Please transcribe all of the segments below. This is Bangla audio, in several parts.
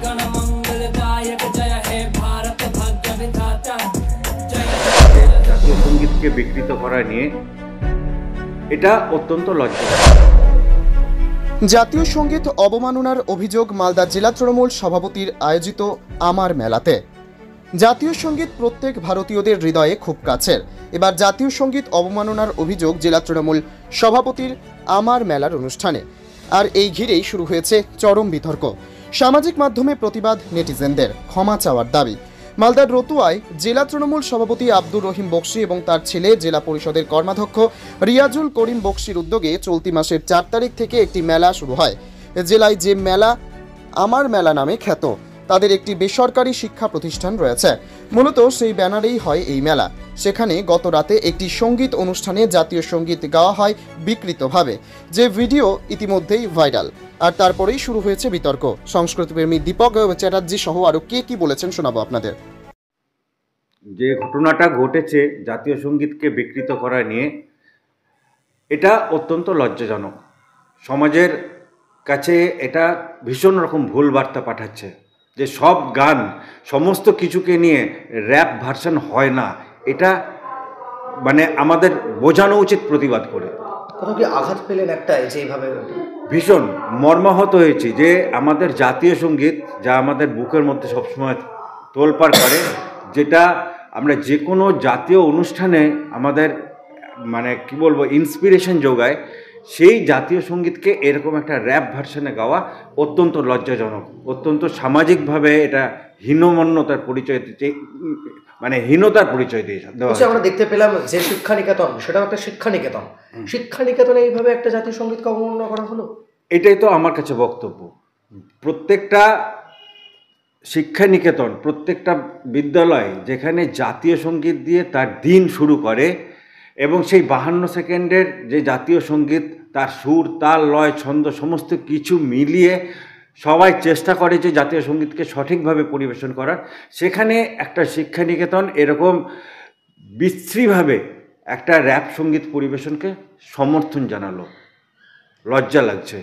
गण मंगल गायक जय हे भारत भाग्य विधाता জাতীয় সঙ্গীতকে বিকৃত করা নিয়ে এটা অত্যন্ত লজ্জাজনক। জাতীয় সঙ্গীত অবমাননার অভিযোগ মালদা জেলা তৃণমূল সভাপতির আয়োজিত আমার মেলাতে। জাতীয় সঙ্গীত প্রত্যেক ভারতীয়দের হৃদয়ে খুব কাছের। এবার জাতীয় সঙ্গীত অবমাননার অভিযোগ জেলা তৃণমূল সভাপতির আমার মেলার অনুষ্ঠানে, আর এই ঘিরেই শুরু হয়েছে চরম বিতর্ক। সামাজিক মাধ্যমে প্রতিবাদ, নেটিজেনদের ক্ষমা চাওয়ার দাবি। মালদার রতুয়ায় জেলা তৃণমূল সভাপতি আব্দুর রহিম বক্সি এবং তার ছেলে জেলা পরিষদের কর্মাধ্যক্ষ রিয়াজুল করিম বক্সির উদ্যোগে চলতি মাসের 4 তারিখ থেকে একটি মেলা শুরু হয়। জেলায় যে মেলা আমার মেলা নামে খ্যাত, তাদের একটি বেসরকারি শিক্ষা প্রতিষ্ঠান রয়েছে। মূলত সেই ব্যানারেই হয় এই মেলা। সেখানে গত রাতে একটি সঙ্গীত অনুষ্ঠানে জাতীয় সঙ্গীত গাওয়া হয় বিকৃতভাবে, যে ভিডিও ইতিমধ্যেই ভাইরাল। আর তারপরেই শুরু হয়েছে বিতর্ক। সংস্কৃতিপ্রেমী দীপক চ্যাটার্জি সহ আরও কে বলেছেন শোনাবো আপনাদের। যে ঘটনাটা ঘটেছে জাতীয় সঙ্গীতকে বিকৃত করা নিয়ে, এটা অত্যন্ত লজ্জাজনক। সমাজের কাছে এটা ভীষণ রকম ভুল বার্তা পাঠাচ্ছে যে সব গান সমস্ত কিছুকে নিয়ে র্যাপ ভার্সন হয় না। এটা মানে আমাদের বোঝানো উচিত প্রতিবাদ করে। কোথাও কি আঘাত পেলেন একটা যেভাবে? ভীষণ মর্মাহত হয়েছি যে আমাদের জাতীয় সঙ্গীত, যা আমাদের বুকের মধ্যে সবসময় তোলপাড় করে, যেটা আমরা যে কোনো জাতীয় অনুষ্ঠানে আমাদের মানে কি বলবো ইন্সপিরেশন যোগায়, সেই জাতীয় সঙ্গীতকে এরকম একটা র্যাপ ভার্সনে গাওয়া অত্যন্ত লজ্জাজনক। অত্যন্ত সামাজিকভাবে এটা হীনমন্যতার পরিচয় দিচ্ছে, মানে হীনতার পরিচয় দিয়েছে। আমরা দেখতে পেলাম যে শিক্ষানিকেতন, সেটাও একটা শিক্ষানিকেতন, শিক্ষানিকেতনে এইভাবে একটা জাতীয় সঙ্গীতকে অবমাননা করা হলো। এটাই তো আমার কাছে বক্তব্য। প্রত্যেকটা শিক্ষানিকেতন, প্রত্যেকটা বিদ্যালয় যেখানে জাতীয় সঙ্গীত দিয়ে তার দিন শুরু করে এবং সেই 52 সেকেন্ডের যে জাতীয় সঙ্গীত, তার সুর, তাল, লয়, ছন্দ সমস্ত কিছু মিলিয়ে সবাই চেষ্টা করে যে জাতীয় সঙ্গীতকে সঠিকভাবে পরিবেশন করার, সেখানে একটা শিক্ষানিকেতন এরকম বিশ্রীভাবে একটা র্যাপ সঙ্গীত পরিবেশনকে সমর্থন জানালো। লজ্জা লাগছে।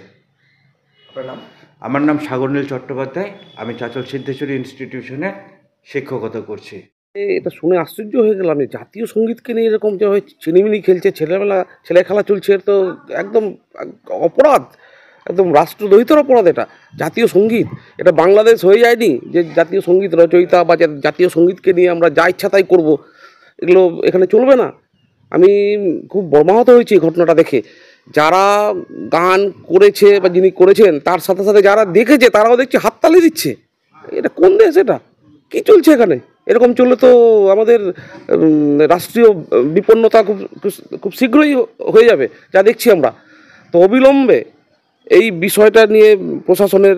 আপনার নাম? আমার নাম সাগরনীল চট্টোপাধ্যায়। আমি চাঁচল সিদ্ধেশ্বরী ইনস্টিটিউশনে শিক্ষকতা করছি। এটা শুনে আশ্চর্য হয়ে গেলাম যে জাতীয় সঙ্গীতকে নিয়ে এরকম যে চিনিমিনি খেলছে, ছেলে খেলা চলছে, এটা তো একদম অপরাধ, একদম রাষ্ট্রদ্রোহিতার অপরাধ। এটা জাতীয় সঙ্গীত, এটা বাংলাদেশ হয়ে যায়নি যে জাতীয় সঙ্গীত রচয়িতা বা জাতীয় সঙ্গীতকে নিয়ে আমরা যা ইচ্ছা তাই করবো। এগুলো এখানে চলবে না। আমি খুব মর্মাহত হয়েছি এই ঘটনাটা দেখে। যারা গান করেছে বা যিনি করেছেন, তার সাথে সাথে যারা দেখেছে তারাও দেখছে হাততালি দিচ্ছে। এটা কোন দেশ? এটা কী চলছে এখানে? এরকম চললে তো আমাদের রাষ্ট্রীয় বিপন্নতা খুব শীঘ্রই হয়ে যাবে, যা দেখছি আমরা। তো অবিলম্বে এই বিষয়টা নিয়ে প্রশাসনের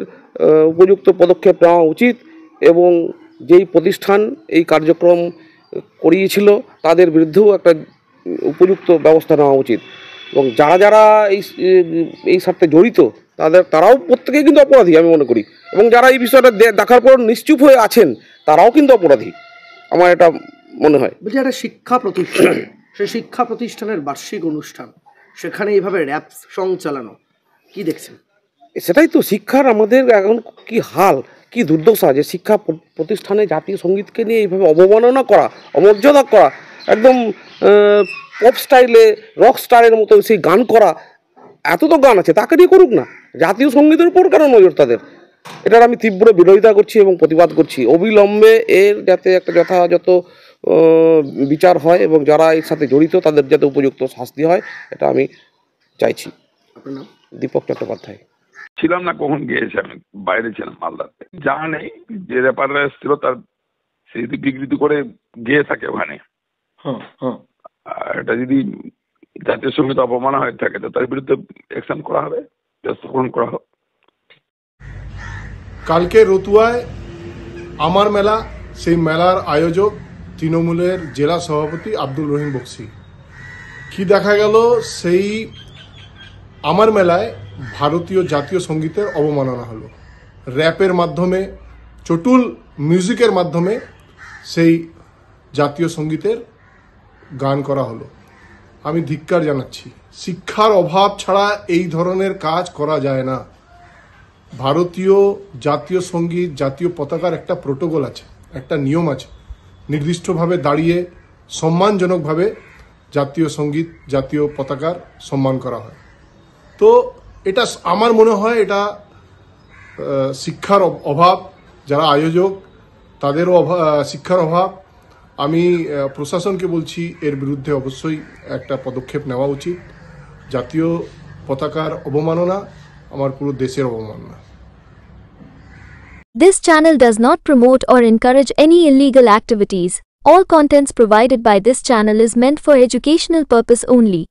উপযুক্ত পদক্ষেপ নেওয়া উচিত এবং যেই প্রতিষ্ঠান এই কার্যক্রম করিয়েছিল তাদের বিরুদ্ধেও একটা উপযুক্ত ব্যবস্থা নেওয়া উচিত। এবং যারা এই সাথে জড়িত তারাও প্রত্যেকেই কিন্তু অপরাধী আমি মনে করি, এবং যারা এই বিষয়টা দেখার পর নিশ্চুপ হয়ে আছেন তারাও কিন্তু অপরাধী, আমার এটা মনে হয়। বলছি একটা শিক্ষা প্রতিষ্ঠান, সেই শিক্ষা প্রতিষ্ঠানের বার্ষিক অনুষ্ঠান, সেখানে এইভাবে র্যাপ সং চালানো, কি দেখছেন? সেটাই তো শিক্ষার আমাদের এখন কি হাল, কি দুর্দশা যে শিক্ষা প্রতিষ্ঠানে জাতীয় সঙ্গীতকে নিয়ে এইভাবে অবমাননা করা, অমর্যাদা করা, একদম পপ স্টাইলে রক স্টারের মতো সেই গান করা। এত তো গান আছে, তাকে নিয়ে করুক না, জাতীয় সঙ্গীতের উপর কেন নজর তাদের? এটার আমি তীব্র বিরোধিতা করছি এবং প্রতিবাদ করছি। অবিলম্বে এর যাতে একটা যথাযথ বিচার হয় এবং যারা এর সাথে জড়িত তাদের যাতে উপযুক্ত শাস্তি হয়, এটা আমি চাইছি। আপনার নাম? দীপক চট্টোপাধ্যায়। ছিলাম না, কখন গিয়েছি, আমি বাইরে ছিলাম মালদাতে। জানা নেই যে র্যাপাররা এসেছিল তার স্মৃতি বিকৃতি করে গিয়ে থাকে ওখানে। আর এটা যদি জাতীয় সঙ্গীত অপমানা হয়ে থাকে তো তার বিরুদ্ধে অ্যাকশন করা হবে, ব্যবস্থা গ্রহণ করা হবে। কালকে রতুয়ায় আমার মেলা, সেই মেলার আয়োজক তৃণমূলের জেলা সভাপতি আব্দুর রহিম বক্সি। কি দেখা গেল, সেই আমার মেলায় ভারতীয় জাতীয় সঙ্গীতের অবমাননা হলো। র্যাপের মাধ্যমে, চটুল মিউজিকের মাধ্যমে সেই জাতীয় সঙ্গীতের গান করা হলো। আমি ধিক্কার জানাচ্ছি। শিক্ষার অভাব ছাড়া এই ধরনের কাজ করা যায় না। ভারতীয় জাতীয় সঙ্গীত জাতীয় পতাকার একটা প্রোটোকল আছে, একটা নিয়ম আছে, নির্দিষ্টভাবে দাঁড়িয়ে সম্মানজনকভাবে জাতীয় সঙ্গীত জাতীয় পতাকার সম্মান করা হয়। তো এটা আমার মনে হয় এটা শিক্ষার অভাব, যারা আয়োজক তাদেরও শিক্ষার অভাব। আমি প্রশাসনকে বলছি এর বিরুদ্ধে অবশ্যই একটা পদক্ষেপ নেওয়া উচিত। জাতীয় পতাকার অবমাননা আমার পুরো দেশের অবমাননা। This channel does not promote or encourage any illegal activities. All contents provided by this channel is meant for educational purpose only.